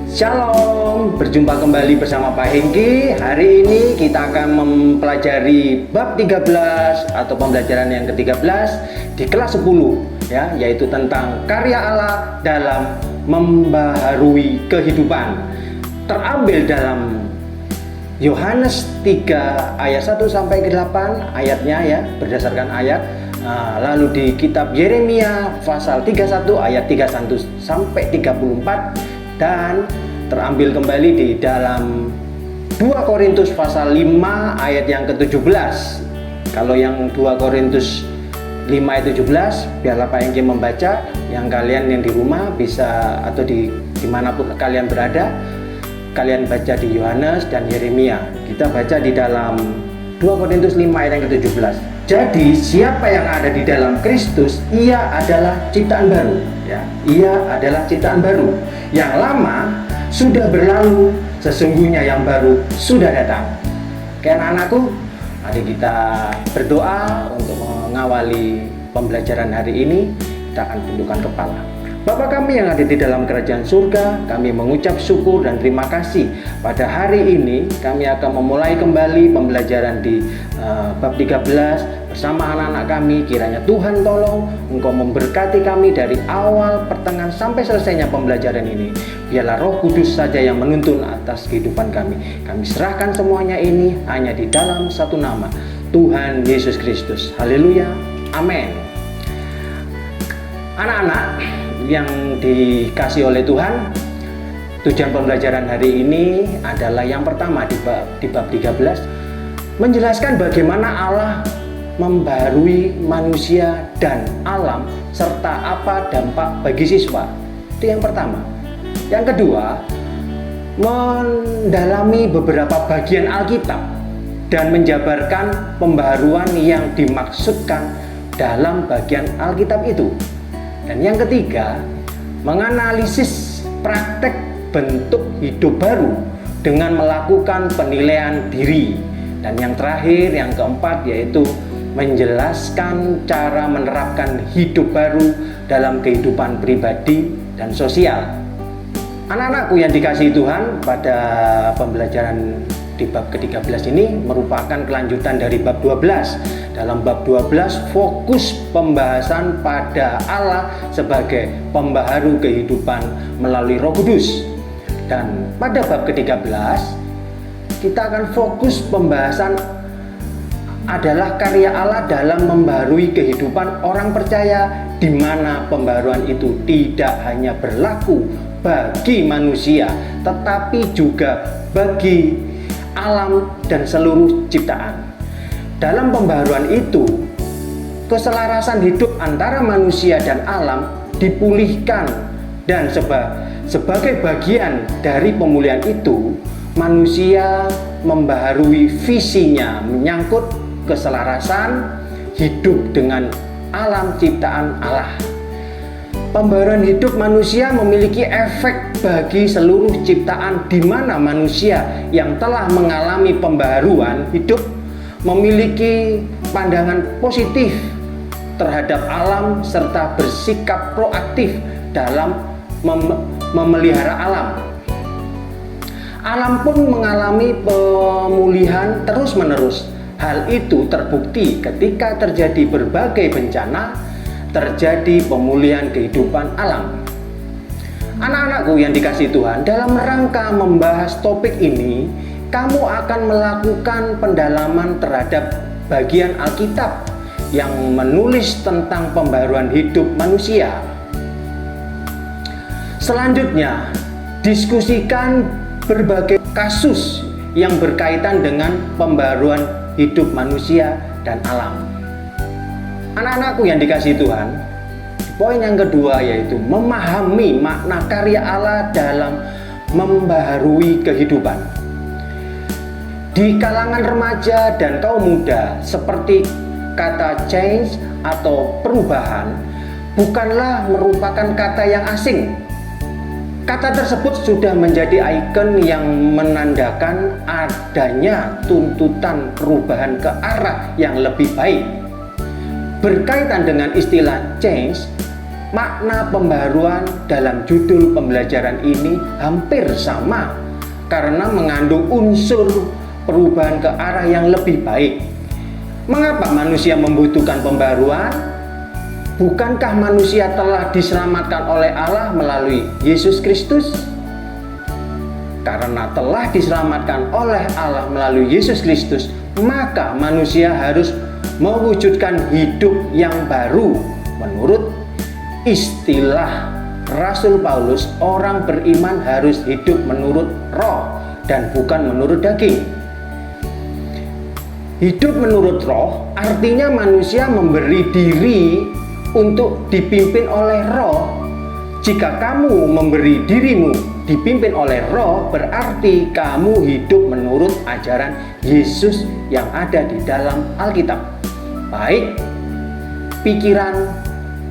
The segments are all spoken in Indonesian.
Shalom, berjumpa kembali bersama Pak Hengki. Hari ini kita akan mempelajari bab 13 atau pembelajaran yang ke-13 di kelas 10 ya, yaitu tentang karya Allah dalam membaharui kehidupan. Terambil dalam Yohanes 3 ayat 1 sampai ke 8 ayatnya ya, berdasarkan ayat. Lalu di kitab Yeremia pasal 31 ayat 31 sampai 34 dan terambil kembali di dalam 2 Korintus pasal 5 ayat yang ke-17. Kalau yang 2 Korintus 5 ayat 17 biarlah Pak Hengki membaca, yang kalian yang di rumah bisa atau dimanapun kalian berada, kalian baca di Yohanes dan Yeremia. Kita baca di dalam 2 Korintus 5 ayat yang ke-17. Jadi siapa yang ada di dalam Kristus, ia adalah ciptaan baru ya. Ia adalah ciptaan baru. Yang lama sudah berlalu, sesungguhnya yang baru sudah datang. Oke anak-anakku, mari kita berdoa untuk mengawali pembelajaran hari ini. Kita akan tundukkan kepala. Bapa kami yang ada di dalam kerajaan surga, kami mengucap syukur dan terima kasih. Pada hari ini kami akan memulai kembali pembelajaran di bab 13 bersama anak-anak kami. Kiranya Tuhan tolong Engkau memberkati kami dari awal, pertengahan sampai selesainya pembelajaran ini. Biarlah Roh Kudus saja yang menuntun atas kehidupan kami. Kami serahkan semuanya ini hanya di dalam satu nama, Tuhan Yesus Kristus. Haleluya, amin. Anak-anak yang dikasih oleh Tuhan, tujuan pembelajaran hari ini adalah yang pertama di bab 13 menjelaskan bagaimana Allah membaharui manusia dan alam serta apa dampak bagi siswa. Itu yang pertama. Yang kedua, mendalami beberapa bagian Alkitab dan menjabarkan pembaharuan yang dimaksudkan dalam bagian Alkitab itu. Dan yang ketiga, menganalisis praktek bentuk hidup baru dengan melakukan penilaian diri. Dan yang terakhir, yang keempat, yaitu menjelaskan cara menerapkan hidup baru dalam kehidupan pribadi dan sosial. Anak-anakku yang dikasihi Tuhan, pada pembelajaran di bab ke-13 ini merupakan kelanjutan dari bab 12. Dalam bab 12 fokus pembahasan pada Allah sebagai pembaharu kehidupan melalui Roh Kudus. Dan pada bab ke-13 kita akan fokus pembahasan adalah karya Allah dalam membaharui kehidupan orang percaya, di mana pembaharuan itu tidak hanya berlaku bagi manusia tetapi juga bagi alam dan seluruh ciptaan. Dalam pembaharuan itu, keselarasan hidup antara manusia dan alam dipulihkan, dan sebagai bagian dari pemulihan itu, manusia membaharui visinya menyangkut keselarasan hidup dengan alam ciptaan Allah. Pembaharuan hidup manusia memiliki efek bagi seluruh ciptaan, di mana manusia yang telah mengalami pembaharuan hidup memiliki pandangan positif terhadap alam serta bersikap proaktif dalam memelihara alam. Alam pun mengalami pemulihan terus-menerus. Hal itu terbukti ketika terjadi berbagai bencana, terjadi pemulihan kehidupan alam. Anak-anakku yang dikasihi Tuhan, dalam rangka membahas topik ini, kamu akan melakukan pendalaman terhadap bagian Alkitab yang menulis tentang pembaharuan hidup manusia. Selanjutnya, diskusikan berbagai kasus yang berkaitan dengan pembaharuan hidup manusia dan alam. Anak-anakku yang dikasihi Tuhan, poin yang kedua yaitu memahami makna karya Allah dalam membaharui kehidupan. Di kalangan remaja dan kaum muda, seperti kata change atau perubahan bukanlah merupakan kata yang asing. Kata tersebut sudah menjadi ikon yang menandakan adanya tuntutan perubahan ke arah yang lebih baik. Berkaitan dengan istilah change, makna pembaharuan dalam judul pembelajaran ini hampir sama karena mengandung unsur perubahan ke arah yang lebih baik. Mengapa manusia membutuhkan pembaharuan? Bukankah manusia telah diselamatkan oleh Allah melalui Yesus Kristus? Karena telah diselamatkan oleh Allah melalui Yesus Kristus, maka manusia harus mewujudkan hidup yang baru. Menurut istilah Rasul Paulus, orang beriman harus hidup menurut roh dan bukan menurut daging. Hidup menurut roh artinya manusia memberi diri untuk dipimpin oleh roh. Jika kamu memberi dirimu dipimpin oleh roh, berarti kamu hidup menurut ajaran Yesus yang ada di dalam Alkitab. Baik pikiran,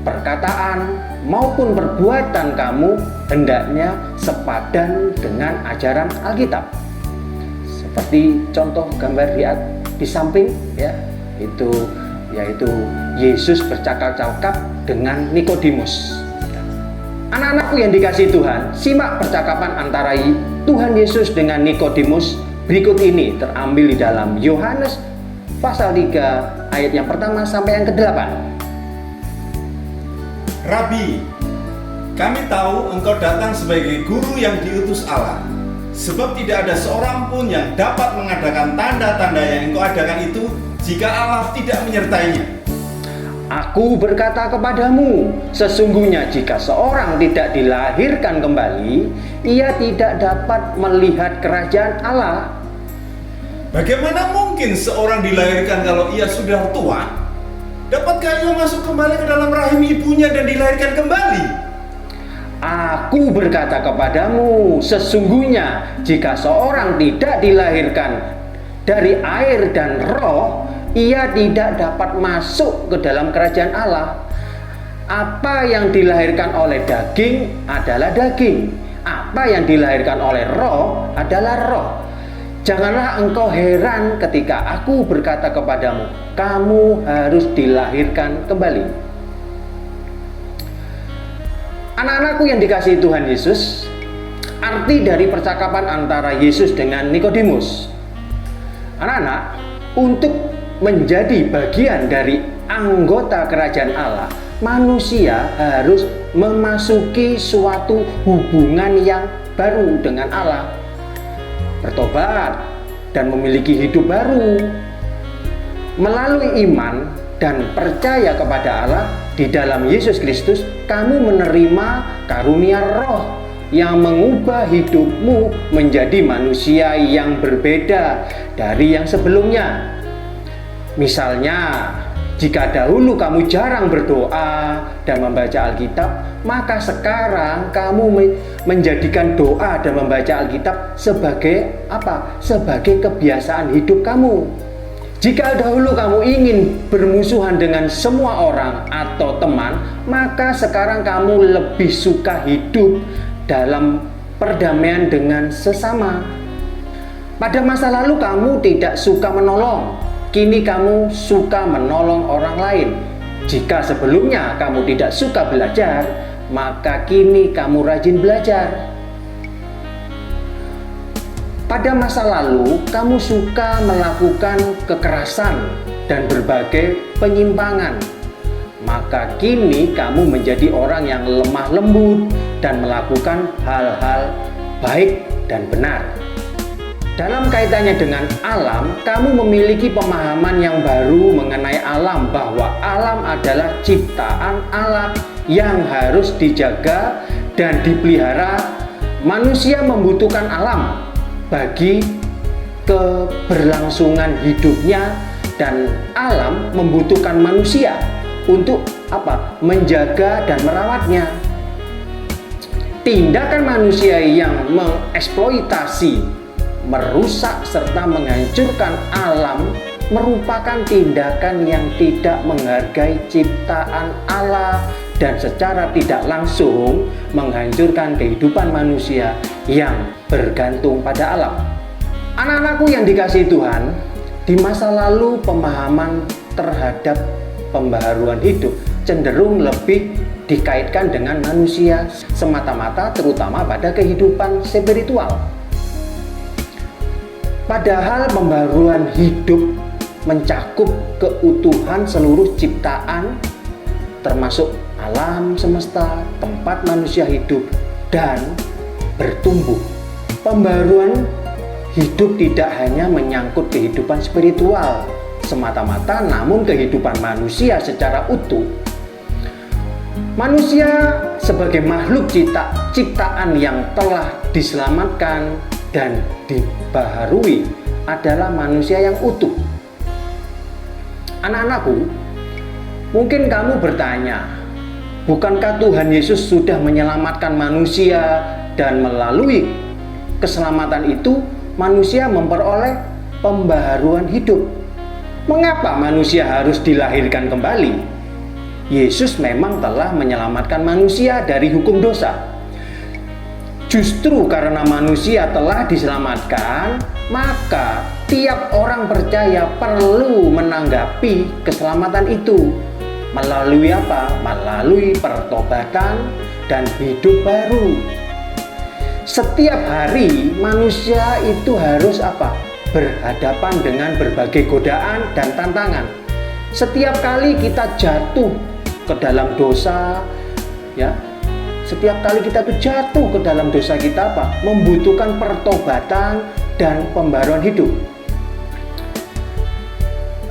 perkataan, maupun perbuatan kamu hendaknya sepadan dengan ajaran Alkitab. Seperti contoh gambar di samping ya, yaitu Yesus bercakap-cakap dengan Nikodemus. Anak-anakku yang dikasihi Tuhan, simak percakapan antara Tuhan Yesus dengan Nikodemus berikut ini, terambil di dalam Yohanes pasal 3 ayat yang pertama sampai yang ke-8. Rabi, kami tahu engkau datang sebagai guru yang diutus Allah, sebab tidak ada seorang pun yang dapat mengadakan tanda-tanda yang engkau adakan itu jika Allah tidak menyertainya. Aku berkata kepadamu, sesungguhnya jika seorang tidak dilahirkan kembali, ia tidak dapat melihat kerajaan Allah. Bagaimana mungkin seorang dilahirkan kalau ia sudah tua? Dapatkah ia masuk kembali ke dalam rahim ibunya dan dilahirkan kembali? Aku berkata kepadamu, sesungguhnya jika seorang tidak dilahirkan dari air dan roh, ia tidak dapat masuk ke dalam kerajaan Allah. Apa yang dilahirkan oleh daging adalah daging, apa yang dilahirkan oleh roh adalah roh. Janganlah engkau heran ketika aku berkata kepadamu, kamu harus dilahirkan kembali. Anak-anakku yang dikasihi Tuhan Yesus, arti dari percakapan antara Yesus dengan Nikodemus. Anak-anak, untuk menjadi bagian dari anggota kerajaan Allah, manusia harus memasuki suatu hubungan yang baru dengan Allah, bertobat dan memiliki hidup baru. Melalui iman dan percaya kepada Allah di dalam Yesus Kristus, kamu menerima karunia roh yang mengubah hidupmu menjadi manusia yang berbeda dari yang sebelumnya. Misalnya, jika dahulu kamu jarang berdoa dan membaca Alkitab, maka sekarang kamu menjadikan doa dan membaca Alkitab sebagai apa? Sebagai kebiasaan hidup kamu. Jika dahulu kamu ingin bermusuhan dengan semua orang atau teman, maka sekarang kamu lebih suka hidup dalam perdamaian dengan sesama. Pada masa lalu kamu tidak suka menolong, kini kamu suka menolong orang lain. Jika sebelumnya kamu tidak suka belajar, maka kini kamu rajin belajar. Pada masa lalu, kamu suka melakukan kekerasan dan berbagai penyimpangan. Maka kini kamu menjadi orang yang lemah lembut dan melakukan hal-hal baik dan benar. Dalam kaitannya dengan alam, kamu memiliki pemahaman yang baru mengenai alam, bahwa alam adalah ciptaan Allah yang harus dijaga dan dipelihara. Manusia membutuhkan alam bagi keberlangsungan hidupnya, dan alam membutuhkan manusia untuk apa? Menjaga dan merawatnya. Tindakan manusia yang mengeksploitasi, merusak serta menghancurkan alam merupakan tindakan yang tidak menghargai ciptaan Allah dan secara tidak langsung menghancurkan kehidupan manusia yang bergantung pada alam. Anak-anakku yang dikasihi Tuhan, di masa lalu pemahaman terhadap pembaharuan hidup cenderung lebih dikaitkan dengan manusia semata-mata, terutama pada kehidupan spiritual. Padahal pembaruan hidup mencakup keutuhan seluruh ciptaan, termasuk alam semesta, tempat manusia hidup dan bertumbuh. Pembaruan hidup tidak hanya menyangkut kehidupan spiritual semata-mata, namun kehidupan manusia secara utuh. Manusia sebagai makhluk ciptaan yang telah diselamatkan dan dibaharui adalah manusia yang utuh. Anak-anakku, mungkin kamu bertanya, bukankah Tuhan Yesus sudah menyelamatkan manusia dan melalui keselamatan itu manusia memperoleh pembaharuan hidup? Mengapa manusia harus dilahirkan kembali? Yesus memang telah menyelamatkan manusia dari hukum dosa. Justru karena manusia telah diselamatkan, maka tiap orang percaya perlu menanggapi keselamatan itu. Melalui apa? Melalui pertobatan dan hidup baru. Setiap hari manusia itu harus apa? Berhadapan dengan berbagai godaan dan tantangan. Setiap kali kita jatuh ke dalam dosa, ya, setiap kali kita tuh jatuh ke dalam dosa, kita apa? Membutuhkan pertobatan dan pembaruan hidup.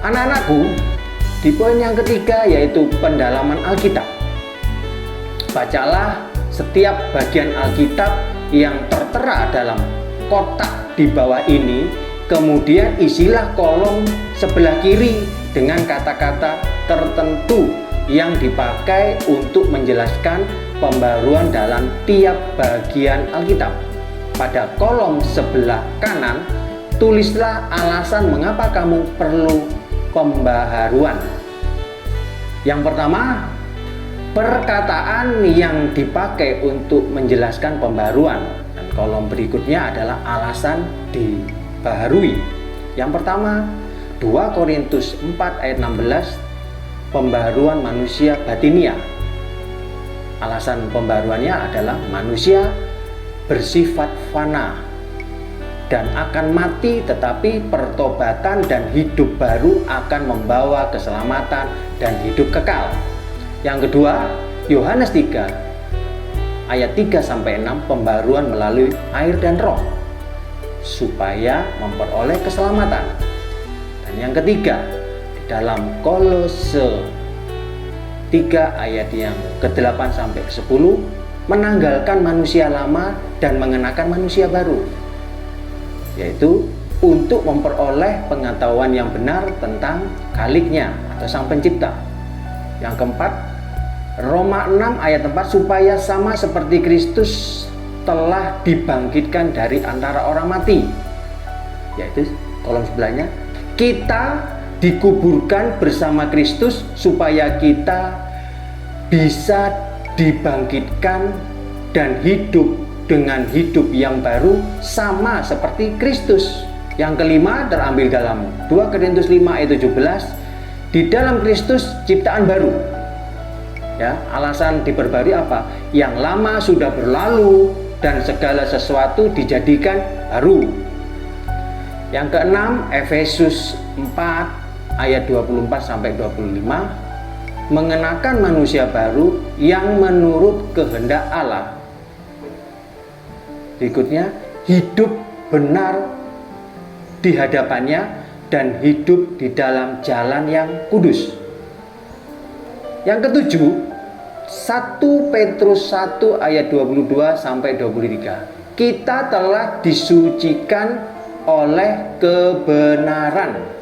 Anak-anakku, di poin yang ketiga yaitu pendalaman Alkitab. Bacalah setiap bagian Alkitab yang tertera dalam kotak di bawah ini, kemudian isilah kolom sebelah kiri dengan kata-kata tertentu yang dipakai untuk menjelaskan pembaruan dalam tiap bagian Alkitab. Pada kolom sebelah kanan, tulislah alasan mengapa kamu perlu pembaharuan. Yang pertama, perkataan yang dipakai untuk menjelaskan pembaruan. Dan kolom berikutnya adalah alasan dibaharui. Yang pertama, 2 Korintus 4 ayat 16, pembaharuan manusia batinia. Alasan pembaharuannya adalah manusia bersifat fana dan akan mati, tetapi pertobatan dan hidup baru akan membawa keselamatan dan hidup kekal. Yang kedua, Yohanes 3 ayat 3-6, pembaruan melalui air dan roh supaya memperoleh keselamatan. Dan yang ketiga, dalam Kolose 3 ayat yang ke-8 sampai ke-10, menanggalkan manusia lama dan mengenakan manusia baru, yaitu untuk memperoleh pengetahuan yang benar tentang Khaliknya atau Sang Pencipta. Yang keempat, Roma 6 ayat 4, supaya sama seperti Kristus telah dibangkitkan dari antara orang mati, yaitu kolom sebelahnya, kita dikuburkan bersama Kristus supaya kita bisa dibangkitkan dan hidup dengan hidup yang baru sama seperti Kristus. Yang kelima terambil dalam 2 Korintus 5 ayat 17, di dalam Kristus ciptaan baru. Ya, alasan diperbarui apa? Yang lama sudah berlalu dan segala sesuatu dijadikan baru. Yang keenam, Efesus 4 ayat 24 sampai 25, mengenakan manusia baru yang menurut kehendak Allah. Berikutnya, hidup benar di hadapannya dan hidup di dalam jalan yang kudus. Yang ketujuh, 1 Petrus 1 ayat 22 sampai 23. Kita telah disucikan oleh kebenaran.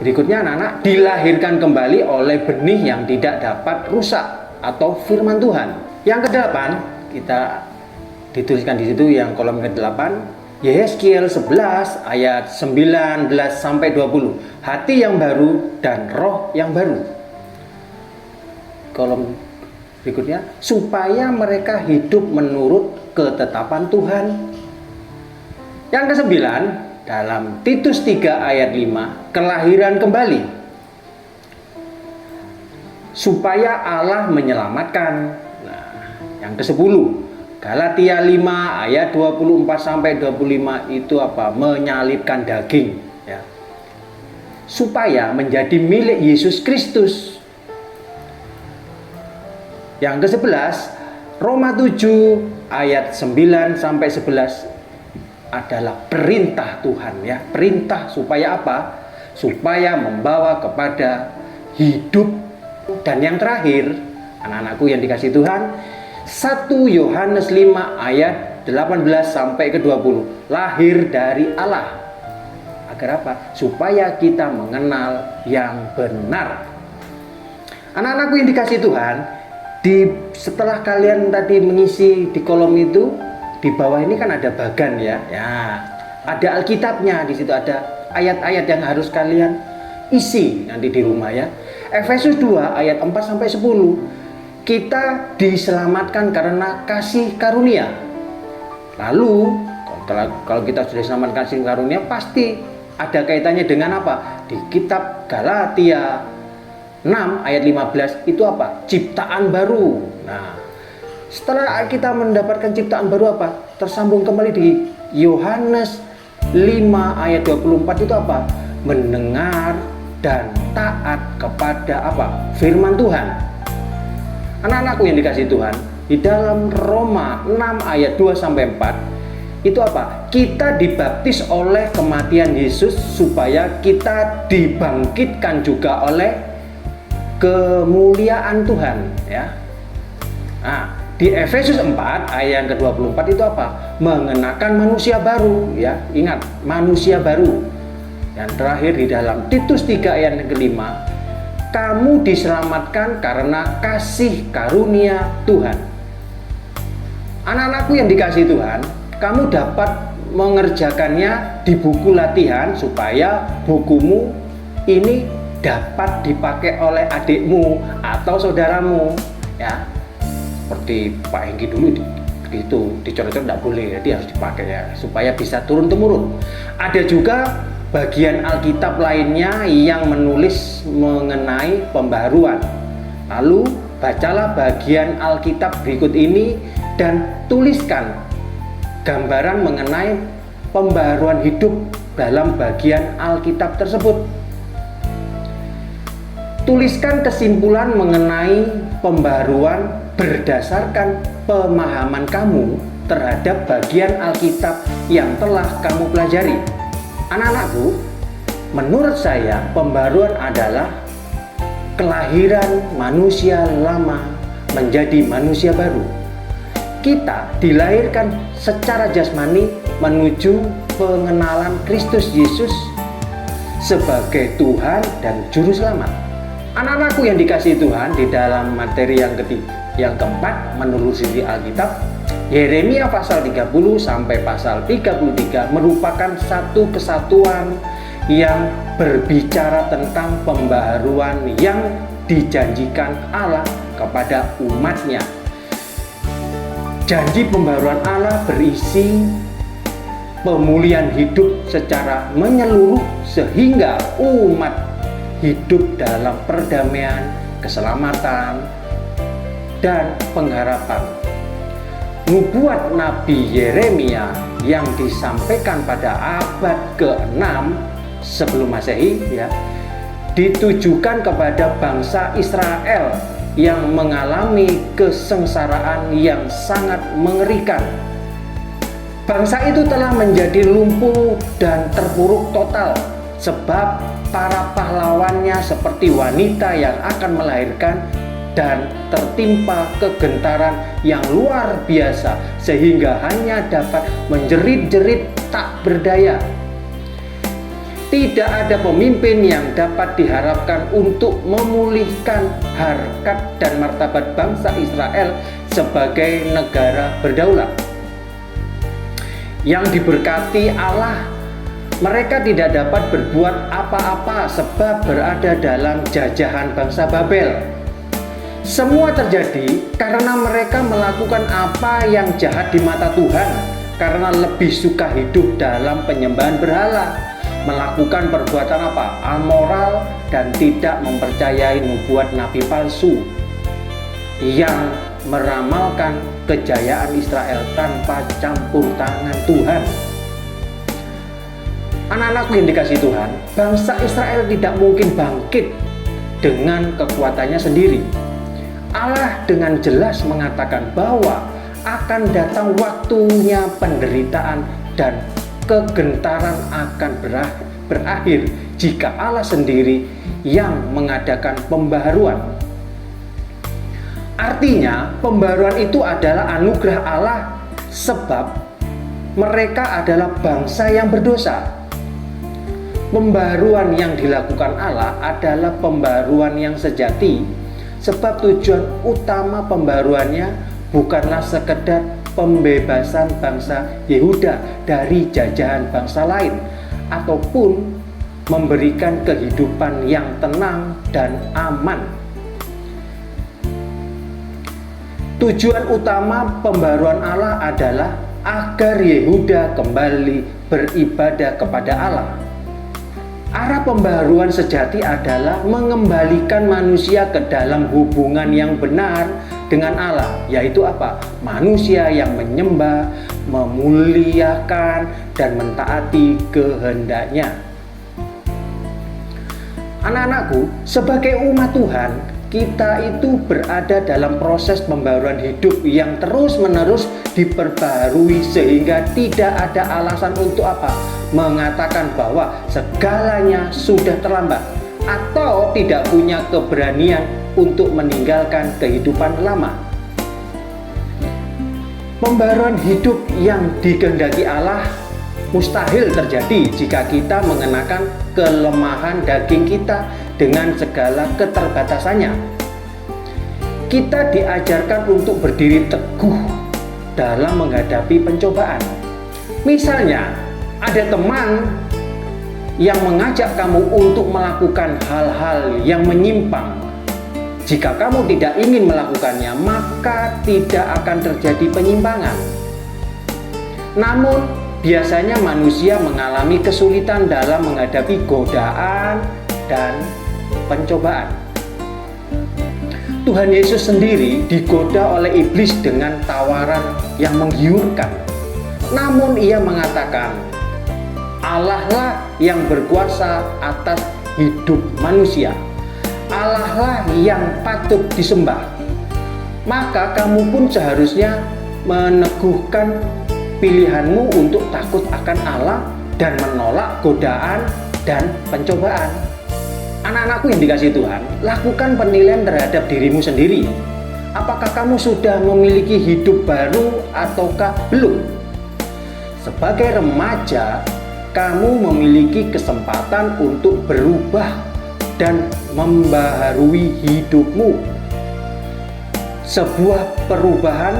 Berikutnya anak-anak, dilahirkan kembali oleh benih yang tidak dapat rusak atau firman Tuhan. Yang kedelapan, kita dituliskan di situ yang kolom ke-8, Yehezkiel 11 ayat 19 sampai 20. Hati yang baru dan roh yang baru. Kolom berikutnya, supaya mereka hidup menurut ketetapan Tuhan. Yang kesembilan, dalam Titus 3 ayat 5, kelahiran kembali. supaya Allah menyelamatkan. Nah, yang ke-10, Galatia 5 ayat 24 sampai 25 itu apa? Menyalibkan daging, ya. Supaya menjadi milik Yesus Kristus. Yang ke-11, Roma 7 ayat 9 sampai 11 adalah perintah Tuhan, ya. Perintah supaya apa? Supaya membawa kepada hidup. Dan yang terakhir, anak-anakku yang dikasih Tuhan, 1 Yohanes 5 ayat 18 sampai ke 20, lahir dari Allah. Agar apa? Supaya kita mengenal yang benar. Anak-anakku yang dikasih Tuhan, setelah kalian tadi mengisi di kolom itu, di bawah ini kan ada bagan, ya. Ya, ada Alkitabnya, di situ ada ayat-ayat yang harus kalian isi nanti di rumah, ya. Efesus 2 ayat 4 sampai 10. Kita diselamatkan karena kasih karunia. Lalu kalau kita sudah diselamatkan kasih karunia, pasti ada kaitannya dengan apa? Di kitab Galatia 6 ayat 15 itu apa? Ciptaan baru. Nah, setelah kita mendapatkan ciptaan baru apa? Tersambung kembali di Yohanes 5 ayat 24 itu apa? Mendengar dan taat kepada apa? Firman Tuhan. Anak-anakku yang dikasih Tuhan, di dalam Roma 6 ayat 2 sampai 4 itu apa? Kita dibaptis oleh kematian Yesus supaya kita dibangkitkan juga oleh kemuliaan Tuhan, ya. Nah, di Efesus 4 ayat yang ke-24 itu apa? Mengenakan manusia baru, ya. Ingat, manusia baru. Yang terakhir di dalam Titus 3 ayat yang ke-5, kamu diselamatkan karena kasih karunia Tuhan. Anak-anakku yang dikasih Tuhan, kamu dapat mengerjakannya di buku latihan supaya bukumu ini dapat dipakai oleh adikmu atau saudaramu, ya. Seperti Pak Hengki dulu itu dicoret-coret tidak boleh, jadi harus dipakai, ya, supaya bisa turun-temurun. Ada juga bagian Alkitab lainnya yang menulis mengenai pembaharuan. Lalu bacalah bagian Alkitab berikut ini dan tuliskan gambaran mengenai pembaharuan hidup dalam bagian Alkitab tersebut. Tuliskan kesimpulan mengenai pembaharuan berdasarkan pemahaman kamu terhadap bagian Alkitab yang telah kamu pelajari. Anak-anakku, menurut saya pembaharuan adalah kelahiran manusia lama menjadi manusia baru. Kita dilahirkan secara jasmani menuju pengenalan Kristus Yesus sebagai Tuhan dan Juru Selamat. Anak-anakku yang dikasihi Tuhan, di dalam materi yang keempat, menelusuri Alkitab, Yeremia pasal 30 sampai pasal 33 merupakan satu kesatuan yang berbicara tentang pembaharuan yang dijanjikan Allah kepada umatnya. Janji pembaharuan Allah berisi pemulihan hidup secara menyeluruh sehingga umat hidup dalam perdamaian, keselamatan, dan pengharapan. Nubuat Nabi Yeremia yang disampaikan pada abad ke-6 sebelum Masehi, ya, ditujukan kepada bangsa Israel yang mengalami kesengsaraan yang sangat mengerikan. Bangsa itu telah menjadi lumpuh dan terpuruk total sebab para pahlawannya seperti wanita yang akan melahirkan dan tertimpa kegentaran yang luar biasa sehingga hanya dapat menjerit-jerit tak berdaya. Tidak ada pemimpin yang dapat diharapkan untuk memulihkan harkat dan martabat bangsa Israel sebagai negara berdaulat yang diberkati Allah. Mereka tidak dapat berbuat apa-apa sebab berada dalam jajahan bangsa Babel. Semua terjadi karena mereka melakukan apa yang jahat di mata Tuhan, karena lebih suka hidup dalam penyembahan berhala. melakukan perbuatan apa? Amoral dan tidak mempercayai nubuat nabi palsu yang meramalkan kejayaan Israel tanpa campur tangan Tuhan. Anak-anakku yang dikasihi Tuhan, bangsa Israel tidak mungkin bangkit dengan kekuatannya sendiri. Allah dengan jelas mengatakan bahwa akan datang waktunya penderitaan dan kegentaran akan berakhir jika Allah sendiri yang mengadakan pembaharuan. Artinya, pembaharuan itu adalah anugerah Allah sebab mereka adalah bangsa yang berdosa. Pembaharuan yang dilakukan Allah adalah pembaharuan yang sejati, sebab tujuan utama pembaharuannya bukanlah sekedar pembebasan bangsa Yehuda dari jajahan bangsa lain, ataupun memberikan kehidupan yang tenang dan aman. Tujuan utama pembaharuan Allah adalah agar Yehuda kembali beribadah kepada Allah. Arah pembaharuan sejati adalah mengembalikan manusia ke dalam hubungan yang benar dengan Allah, yaitu apa? Manusia yang menyembah, memuliakan, dan mentaati kehendaknya. Anak-anakku, sebagai umat Tuhan, kita itu berada dalam proses pembaharuan hidup yang terus-menerus diperbarui, sehingga tidak ada alasan untuk apa? Mengatakan bahwa segalanya sudah terlambat atau tidak punya keberanian untuk meninggalkan kehidupan lama. Pembaharuan hidup yang dikehendaki Allah mustahil terjadi jika kita mengenakan kelemahan daging kita dengan segala keterbatasannya. Kita diajarkan untuk berdiri teguh dalam menghadapi pencobaan. Misalnya, ada teman yang mengajak kamu untuk melakukan hal-hal yang menyimpang. Jika kamu tidak ingin melakukannya, maka tidak akan terjadi penyimpangan. Namun, biasanya manusia mengalami kesulitan dalam menghadapi godaan dan pencobaan. Tuhan Yesus sendiri digoda oleh iblis dengan tawaran yang menggiurkan. Namun ia mengatakan, Allah lah yang berkuasa atas hidup manusia. Allah lah yang patut disembah. Maka kamu pun seharusnya meneguhkan pilihanmu untuk takut akan Allah dan menolak godaan dan pencobaan. Anak-anakku yang dikasihi Tuhan, lakukan penilaian terhadap dirimu sendiri. Apakah kamu sudah memiliki hidup baru ataukah belum? Sebagai remaja, kamu memiliki kesempatan untuk berubah dan membaharui hidupmu. Sebuah perubahan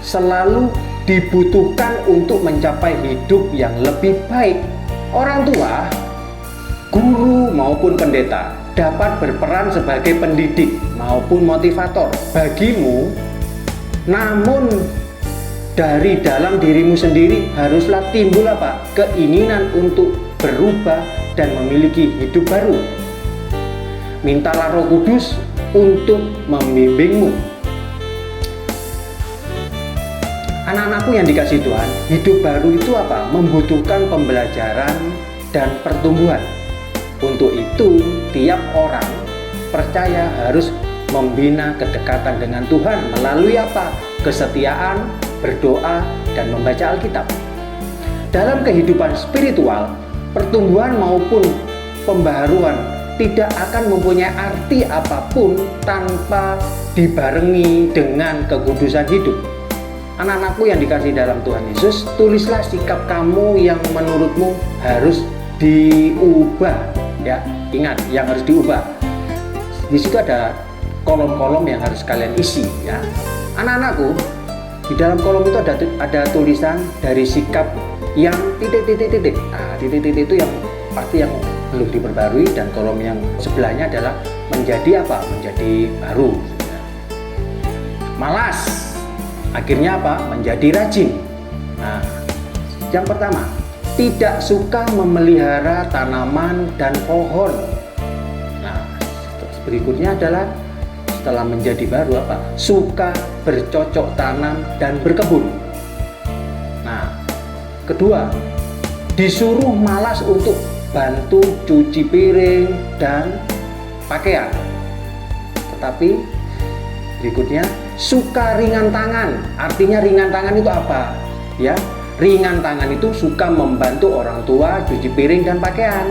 selalu dibutuhkan untuk mencapai hidup yang lebih baik. Orang tua, guru maupun pendeta dapat berperan sebagai pendidik maupun motivator bagimu. Namun dari dalam dirimu sendiri haruslah timbul apa? Keinginan untuk berubah dan memiliki hidup baru. Mintalah Roh Kudus untuk membimbingmu. Anak-anakku yang dikasihi Tuhan, hidup baru itu apa? Membutuhkan pembelajaran dan pertumbuhan. Untuk itu, tiap orang percaya harus membina kedekatan dengan Tuhan melalui apa? Kesetiaan, berdoa, dan membaca Alkitab. Dalam kehidupan spiritual, pertumbuhan maupun pembaharuan tidak akan mempunyai arti apapun tanpa dibarengi dengan kekudusan hidup. Anak-anakku yang dikasihi dalam Tuhan Yesus, tulislah sikap kamu yang menurutmu harus diubah. Ya, ingat yang harus diubah. Di situ ada kolom-kolom yang harus kalian isi. Ya, anak-anakku, di dalam kolom itu ada tulisan dari sikap yang titik-titik-titik. Nah, titik-titik itu yang pasti yang belum diperbarui, dan kolom yang sebelahnya adalah menjadi apa? Menjadi baru. Malas, akhirnya apa? Menjadi rajin. Nah, yang pertama, tidak suka memelihara tanaman dan pohon. Nah, berikutnya adalah setelah menjadi baru apa? Suka bercocok tanam dan berkebun. Nah, kedua, disuruh malas untuk bantu cuci piring dan pakaian. Tetapi berikutnya, suka ringan tangan. Artinya ringan tangan itu apa? Ya, ringan tangan itu suka membantu orang tua cuci piring dan pakaian.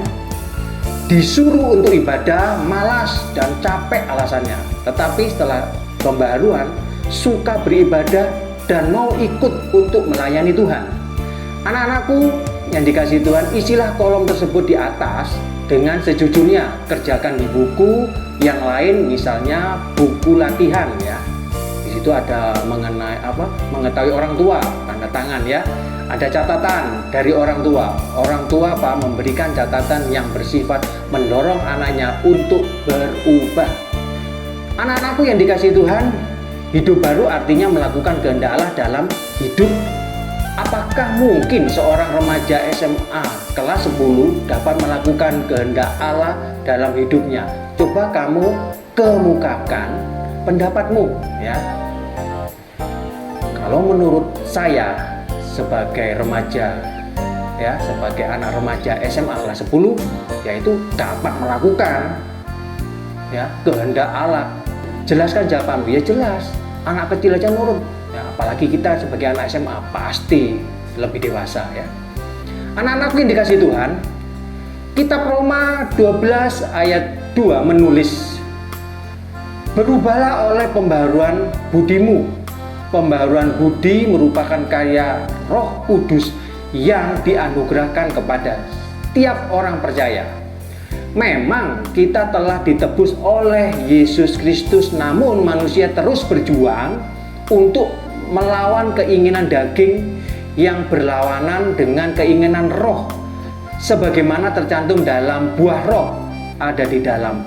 Disuruh untuk ibadah, malas dan capek alasannya. Tetapi setelah pembaharuan, suka beribadah dan mau ikut untuk melayani Tuhan. Anak-anakku yang dikasihi Tuhan, isilah kolom tersebut di atas dengan sejujurnya. Kerjakan di buku yang lain, misalnya buku latihan ya. Di situ ada mengenai apa? Mengetahui orang tua, tanda tangan ya. Ada catatan dari orang tua. Orang tua apa? Memberikan catatan yang bersifat mendorong anaknya untuk berubah. Anak-anakku yang dikasihi Tuhan, hidup baru artinya melakukan kehendak Allah dalam hidup. Apakah mungkin seorang remaja SMA kelas 10 dapat melakukan kehendak Allah dalam hidupnya? Coba kamu kemukakan pendapatmu ya. Kalau menurut saya sebagai remaja ya, sebagai anak remaja SMA kelas 10, yaitu dapat melakukan ya kehendak Allah. Jelaskan jawabanmu, ya jelas. Anak kecil aja nurut. Ya, apalagi kita sebagai anak SMA pasti lebih dewasa ya. Anak-anakku yang dikasihi Tuhan, Kitab Roma 12 ayat 2 menulis, berubahlah oleh pembaharuan budimu. Pembaharuan budi merupakan karya Roh Kudus yang dianugerahkan kepada tiap orang percaya. Memang kita telah ditebus oleh Yesus Kristus, namun manusia terus berjuang untuk melawan keinginan daging yang berlawanan dengan keinginan roh, sebagaimana tercantum dalam buah roh ada di dalam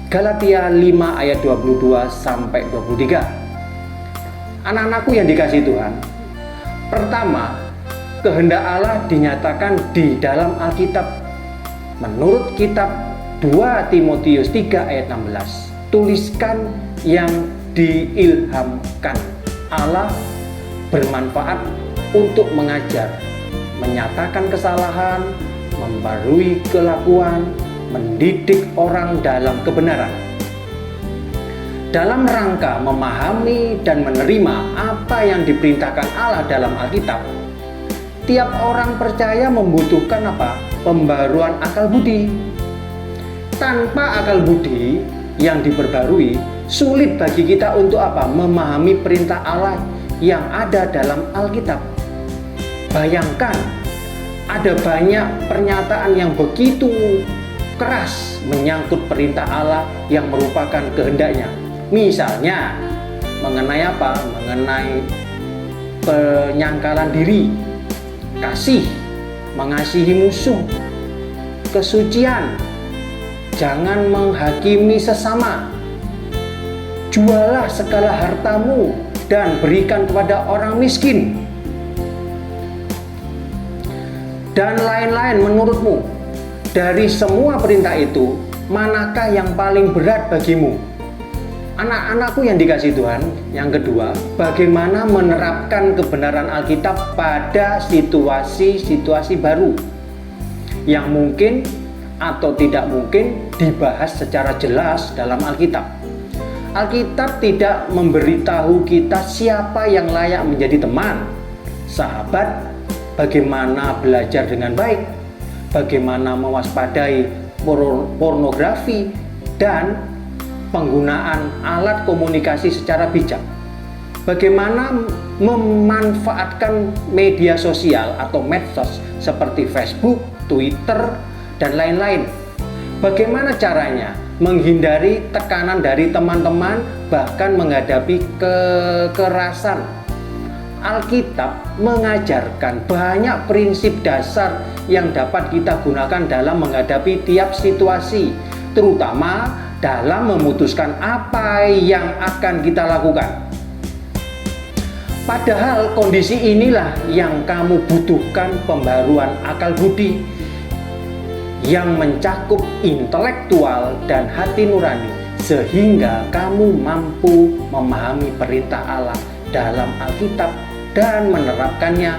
Galatia 5 ayat 22 sampai 23. Anak-anakku yang dikasihi Tuhan, pertama, kehendak Allah dinyatakan di dalam Alkitab. Menurut kitab 2 Timotius 3 ayat 16, tuliskan yang diilhamkan Allah bermanfaat untuk mengajar, menyatakan kesalahan, membarui kelakuan, mendidik orang dalam kebenaran. Dalam rangka memahami dan menerima apa yang diperintahkan Allah dalam Alkitab, tiap orang percaya membutuhkan apa? Pembaruan akal budi. Tanpa akal budi yang diperbarui, sulit bagi kita untuk apa? Memahami perintah Allah yang ada dalam Alkitab. Bayangkan, ada banyak pernyataan yang begitu keras menyangkut perintah Allah yang merupakan kehendaknya. Misalnya, mengenai apa? Mengenai penyangkalan diri, kasih, mengasihi musuh, kesucian, jangan menghakimi sesama, jualah segala hartamu dan berikan kepada orang miskin, dan lain-lain. Menurutmu, dari semua perintah itu, manakah yang paling berat bagimu? Anak-anakku yang dikasihi Tuhan, yang kedua, bagaimana menerapkan kebenaran Alkitab pada situasi-situasi baru yang mungkin atau tidak mungkin dibahas secara jelas dalam Alkitab. Alkitab tidak memberitahu kita siapa yang layak menjadi teman, sahabat, bagaimana belajar dengan baik, bagaimana mewaspadai pornografi, dan penggunaan alat komunikasi secara bijak. Bagaimana memanfaatkan media sosial atau medsos seperti Facebook, Twitter, dan lain-lain. Bagaimana caranya menghindari tekanan dari teman-teman, bahkan menghadapi kekerasan. Alkitab mengajarkan banyak prinsip dasar yang dapat kita gunakan dalam menghadapi tiap situasi, terutama dalam memutuskan apa yang akan kita lakukan. Padahal kondisi inilah yang kamu butuhkan, pembaruan akal budi yang mencakup intelektual dan hati nurani, sehingga kamu mampu memahami perintah Allah dalam Alkitab dan menerapkannya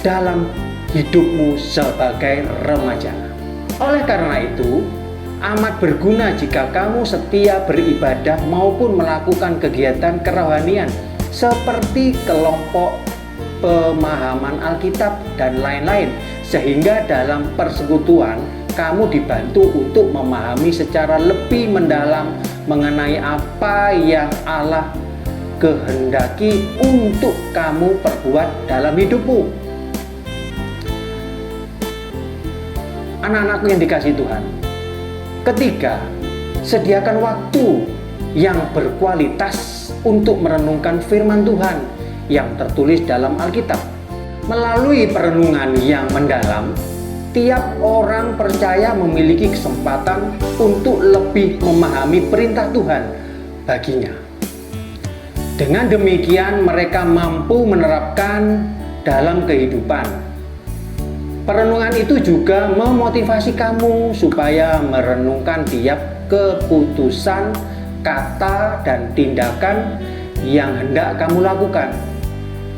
dalam hidupmu sebagai remaja. Oleh karena itu, amat berguna jika kamu setia beribadah maupun melakukan kegiatan kerohanian seperti kelompok pemahaman Alkitab dan lain-lain, sehingga dalam persekutuan kamu dibantu untuk memahami secara lebih mendalam mengenai apa yang Allah kehendaki untuk kamu perbuat dalam hidupmu. Anak-anakku yang dikasihi Tuhan, ketiga, sediakan waktu yang berkualitas untuk merenungkan firman Tuhan yang tertulis dalam Alkitab. Melalui perenungan yang mendalam, tiap orang percaya memiliki kesempatan untuk lebih memahami perintah Tuhan baginya. Dengan demikian, mereka mampu menerapkan dalam kehidupan. Perenungan itu juga memotivasi kamu supaya merenungkan tiap keputusan, kata, dan tindakan yang hendak kamu lakukan.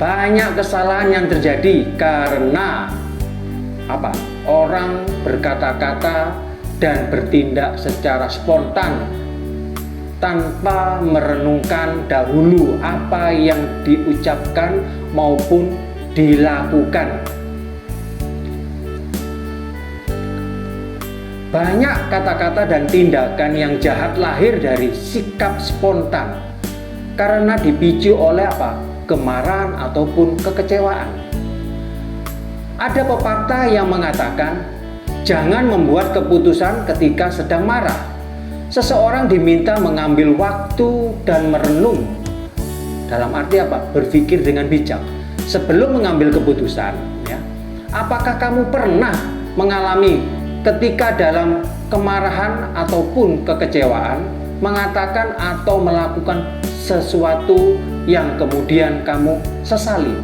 Banyak kesalahan yang terjadi karena orang berkata-kata dan bertindak secara spontan tanpa merenungkan dahulu apa yang diucapkan maupun dilakukan. Banyak kata-kata dan tindakan yang jahat lahir dari sikap spontan karena dipicu oleh kemarahan ataupun kekecewaan. Ada pepatah yang mengatakan, jangan membuat keputusan ketika sedang marah. Seseorang diminta mengambil waktu dan merenung. Dalam arti berpikir dengan bijak sebelum mengambil keputusan. Apakah kamu pernah mengalami ketika dalam kemarahan ataupun kekecewaan mengatakan atau melakukan sesuatu yang kemudian kamu sesali?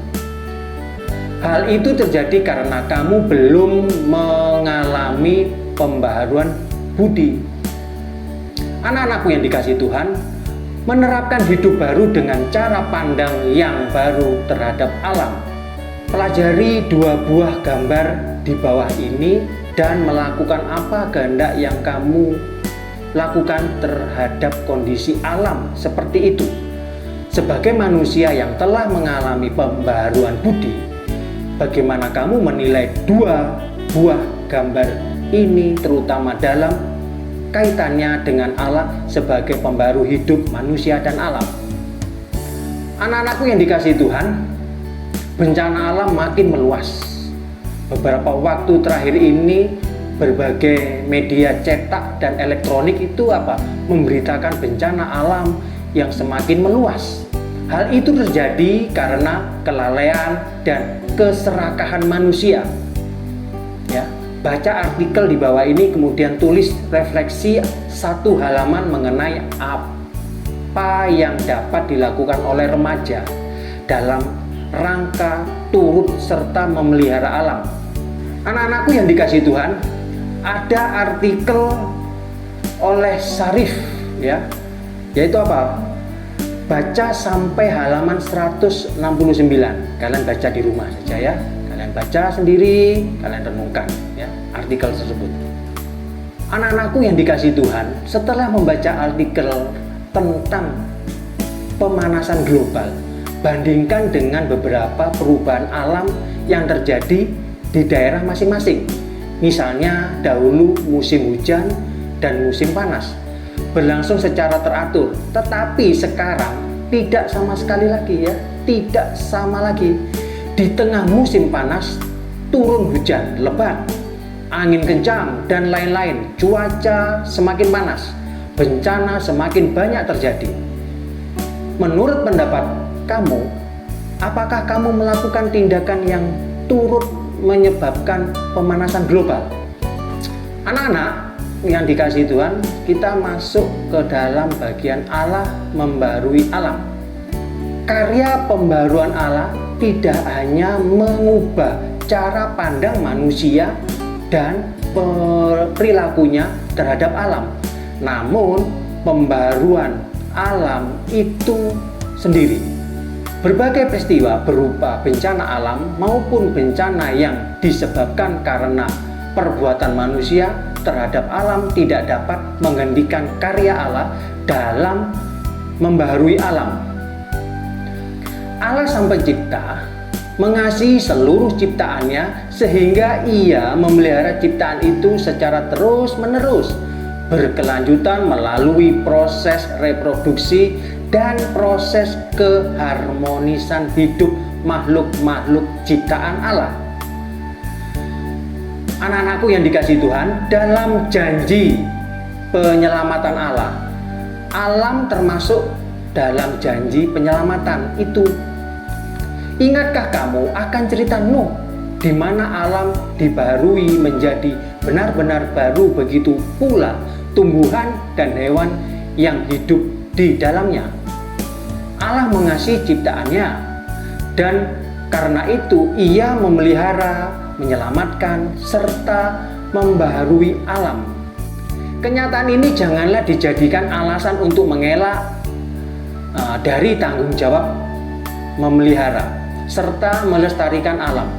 Hal itu terjadi karena kamu belum mengalami pembaharuan budi. Anak-anakku yang dikasihi Tuhan, menerapkan hidup baru dengan cara pandang yang baru terhadap alam. Pelajari 2 buah gambar di bawah ini dan melakukan apa kehendak yang kamu lakukan terhadap kondisi alam seperti itu. Sebagai manusia yang telah mengalami pembaharuan budi, bagaimana kamu menilai 2 buah gambar ini, terutama dalam kaitannya dengan Allah sebagai pembaru hidup manusia dan alam? Anak-anakku yang dikasihi Tuhan, bencana alam makin meluas. Beberapa waktu terakhir ini berbagai media cetak dan elektronik itu memberitakan bencana alam yang semakin meluas. Hal itu terjadi karena kelalaian dan keserakahan manusia. Baca artikel di bawah ini, kemudian tulis refleksi 1 halaman mengenai apa yang dapat dilakukan oleh remaja dalam rangka turut serta memelihara alam. Anak-anakku yang dikasihi Tuhan, ada artikel oleh Syarif yaitu baca sampai halaman 169. Kalian baca di rumah saja kalian baca sendiri, kalian renungkan artikel tersebut. Anak-anakku yang dikasihi Tuhan, setelah membaca artikel tentang pemanasan global, bandingkan dengan beberapa perubahan alam yang terjadi di daerah masing-masing. Misalnya dahulu musim hujan dan musim panas berlangsung secara teratur, tetapi sekarang tidak sama sekali lagi tidak sama lagi. Di tengah musim panas turun hujan lebat, angin kencang dan lain-lain, cuaca semakin panas, bencana semakin banyak terjadi. Menurut pendapat kamu, apakah kamu melakukan tindakan yang turut menyebabkan pemanasan global? Anak-anak yang dikasihi Tuhan, kita masuk ke dalam bagian Allah membarui alam. karya pembaruan Allah tidak hanya mengubah cara pandang manusia dan perilakunya terhadap alam, namun pembaruan alam itu sendiri. Berbagai peristiwa berupa bencana alam maupun bencana yang disebabkan karena perbuatan manusia terhadap alam tidak dapat menghentikan karya Allah dalam membaharui alam. Allah Sang Pencipta mengasihi seluruh ciptaannya sehingga Ia memelihara ciptaan itu secara terus-menerus, berkelanjutan melalui proses reproduksi dan proses keharmonisan hidup makhluk-makhluk ciptaan Allah. Anak-anakku yang dikasihi Tuhan, dalam janji penyelamatan Allah, alam termasuk dalam janji penyelamatan itu. Ingatkah kamu akan cerita Nuh, di mana alam dibaharui menjadi benar-benar baru, begitu pula tumbuhan dan hewan yang hidup di dalamnya. Allah mengasihi ciptaannya, dan karena itu Ia memelihara, menyelamatkan, serta membaharui alam. Kenyataan ini janganlah dijadikan alasan untuk mengelak dari tanggung jawab memelihara serta melestarikan alam.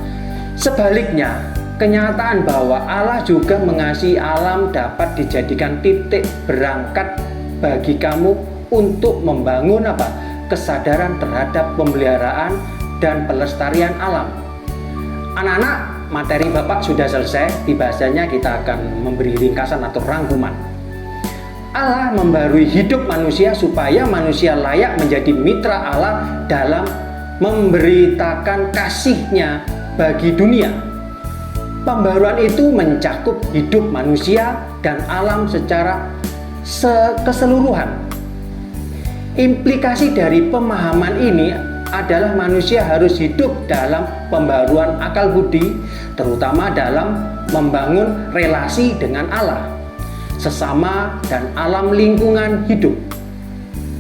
Sebaliknya, kenyataan bahwa Allah juga mengasihi alam dapat dijadikan titik berangkat bagi kamu untuk membangun kesadaran terhadap pemeliharaan dan pelestarian alam. Anak-anak, materi Bapak sudah selesai. Biasanya kita akan memberi ringkasan atau rangkuman. Allah membarui hidup manusia supaya manusia layak menjadi mitra Allah dalam memberitakan kasih-Nya bagi dunia. Pembaruan itu mencakup hidup manusia dan alam secara keseluruhan. Implikasi dari pemahaman ini adalah manusia harus hidup dalam pembaruan akal budi, terutama dalam membangun relasi dengan Allah, sesama, dan alam lingkungan hidup.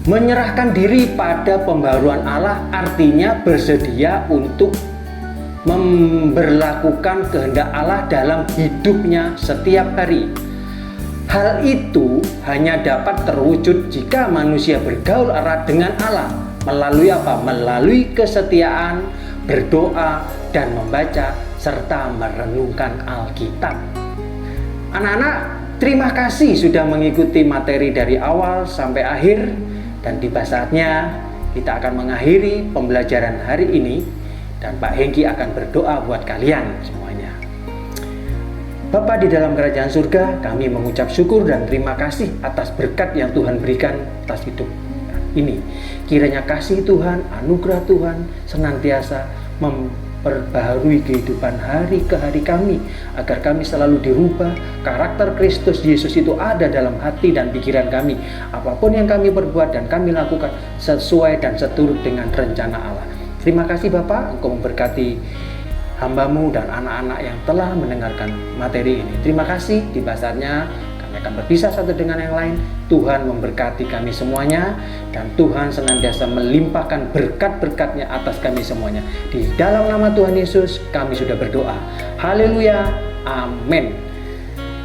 Menyerahkan diri pada pembaruan Allah artinya bersedia untuk memberlakukan kehendak Allah dalam hidupnya setiap hari. Hal itu hanya dapat terwujud jika manusia bergaul erat dengan Allah melalui Melalui kesetiaan, berdoa, dan membaca serta merenungkan Alkitab. Anak-anak, terima kasih sudah mengikuti materi dari awal sampai akhir, dan tiba saatnya kita akan mengakhiri pembelajaran hari ini, dan Pak Hengki akan berdoa buat kalian semuanya. Bapa di dalam kerajaan surga, kami mengucap syukur dan terima kasih atas berkat yang Tuhan berikan atas hidup ini. Kiranya kasih Tuhan, anugerah Tuhan senantiasa memperbaharui kehidupan hari ke hari kami, agar kami selalu dirubah, karakter Kristus Yesus itu ada dalam hati dan pikiran kami. Apapun yang kami perbuat dan kami lakukan sesuai dan seturut dengan rencana Allah. Terima kasih Bapak, Engkau memberkati hamba-Mu dan anak-anak yang telah mendengarkan materi ini. Terima kasih. Tiba saatnya kami akan berpisah satu dengan yang lain. Tuhan memberkati kami semuanya, dan Tuhan senantiasa melimpahkan berkat-berkat-Nya atas kami semuanya. Di dalam nama Tuhan Yesus kami sudah berdoa. Haleluya. Amin.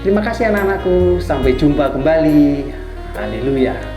Terima kasih anak-anakku. Sampai jumpa kembali. Haleluya.